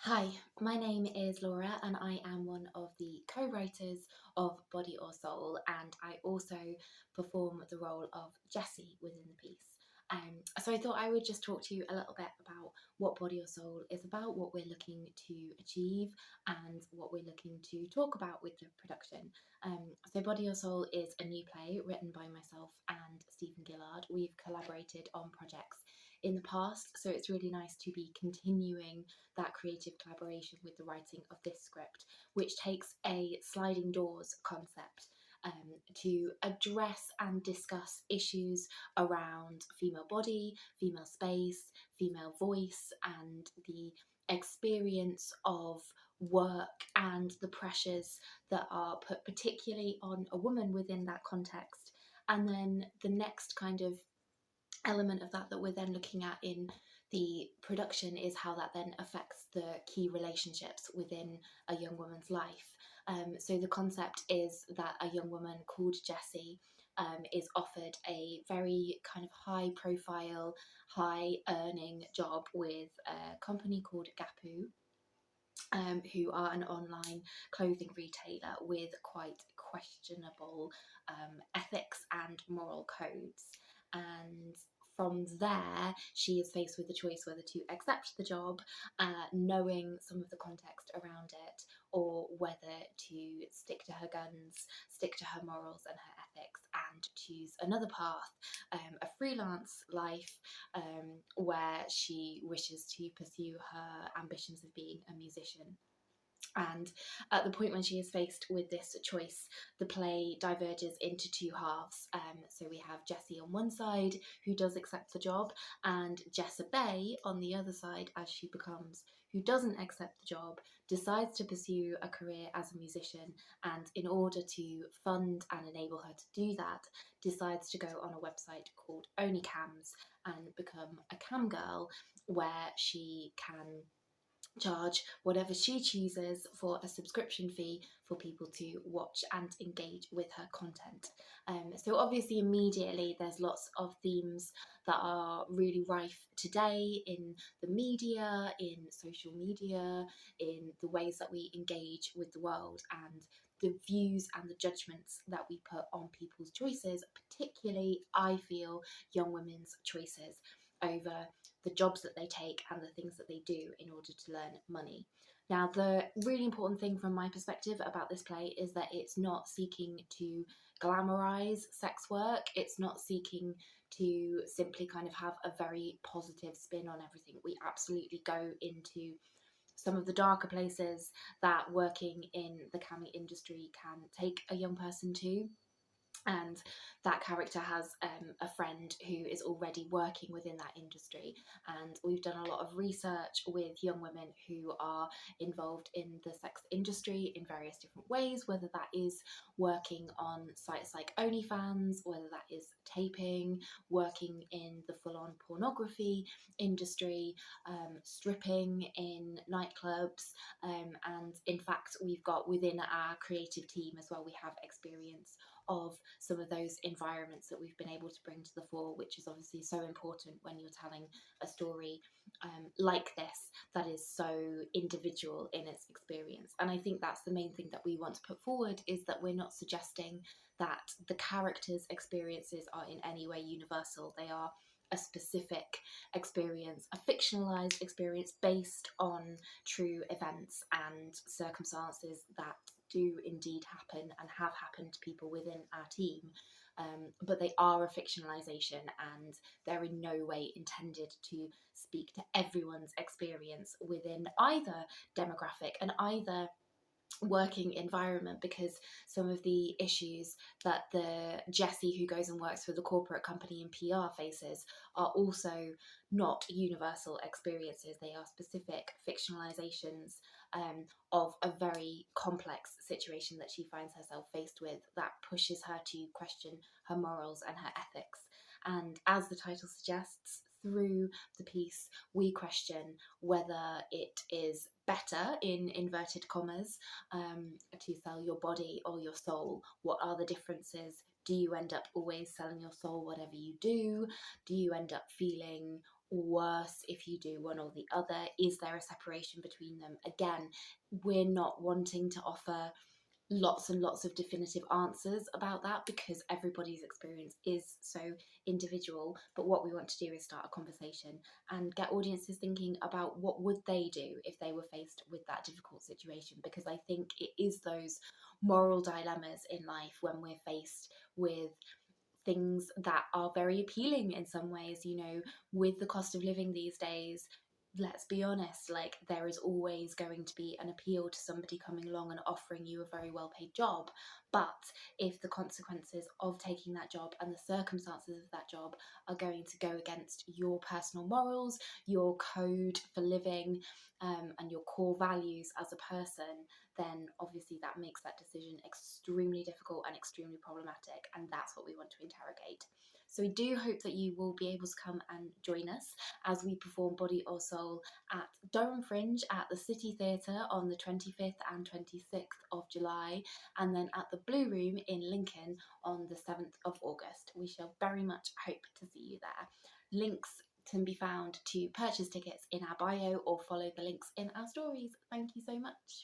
Hi, my name is Laura and I am one of the co-writers of Body or Soul, and I also perform the role of Jessie within the piece. So I thought I would just talk to you a little bit about what Body or Soul is about, what we're looking to achieve, and what we're looking to talk about with the production. So Body or Soul is a new play written by myself and Stephen Gillard. We've collaborated on projects in the past, so it's really nice to be continuing that creative collaboration with the writing of this script, which takes a sliding doors concept to address and discuss issues around female body, female space, female voice, and the experience of work and the pressures that are put particularly on a woman within that context. And then the next kind of element of that we're then looking at in the production is how that then affects the key relationships within a young woman's life. So the concept is that a young woman called Jessie is offered a very kind of high profile, high earning job with a company called Gapu, who are an online clothing retailer with quite questionable ethics and moral codes. And from there, she is faced with the choice whether to accept the job, knowing some of the context around it, or whether to stick to her guns, stick to her morals and her ethics, and choose another path, a freelance life, where she wishes to pursue her ambitions of being a musician. And at the point when she is faced with this choice, the play diverges into two halves. So we have Jessie on one side, who does accept the job, and Jessa Bay on the other side, as she becomes, who doesn't accept the job, decides to pursue a career as a musician, and in order to fund and enable her to do that, decides to go on a website called OnlyCams and become a cam girl, where she can charge whatever she chooses for a subscription fee for people to watch and engage with her content. So obviously immediately there's lots of themes that are really rife today in the media, in social media, in the ways that we engage with the world, and the views and the judgments that we put on people's choices, particularly I feel young women's choices over the jobs that they take and the things that they do in order to learn money. Now, the really important thing from my perspective about this play is that it's not seeking to glamorize sex work. It's not seeking to simply kind of have a very positive spin on everything. We absolutely go into some of the darker places that working in the cami industry can take a young person to, and that character has a friend who is already working within that industry, and we've done a lot of research with young women who are involved in the sex industry in various different ways, whether that is working on sites like OnlyFans, whether that is taping, working in the full-on pornography industry, stripping in nightclubs, and in fact we've got within our creative team as well, we have experience of some of those environments that we've been able to bring to the fore, which is obviously so important when you're telling a story like this that is so individual in its experience. And I think that's the main thing that we want to put forward, is that we're not suggesting that the characters' experiences are in any way universal. They are a specific experience, a fictionalized experience based on true events and circumstances that do indeed happen and have happened to people within our team. But they are a fictionalization, and they're in no way intended to speak to everyone's experience within either demographic and either working environment, because some of the issues that the Jessie who goes and works for the corporate company in PR faces are also not universal experiences. They are specific fictionalizations of a very complex situation that she finds herself faced with, that pushes her to question her morals and her ethics. And as the title suggests, through the piece, we question whether it is better, in inverted commas, to sell your body or your soul. What are the differences? Do you end up always selling your soul whatever you do? Do you end up feeling worse if you do one or the other? Is there a separation between them? Again, we're not wanting to offer lots and lots of definitive answers about that because everybody's experience is so individual. But what we want to do is start a conversation and get audiences thinking about what would they do if they were faced with that difficult situation, because I think it is those moral dilemmas in life when we're faced with things that are very appealing in some ways, you know, with the cost of living these days. Let's be honest, like there is always going to be an appeal to somebody coming along and offering you a very well paid job. But if the consequences of taking that job and the circumstances of that job are going to go against your personal morals, your code for living, and your core values as a person, then obviously that makes that decision extremely difficult and extremely problematic, and that's what we want to interrogate. So we do hope that you will be able to come and join us as we perform Body or Soul at Durham Fringe at the City Theatre on the 25th and 26th of July, and then at the Blue Room in Lincoln on the 7th of August. We shall very much hope to see you there. Links can be found to purchase tickets in our bio or follow the links in our stories. Thank you so much.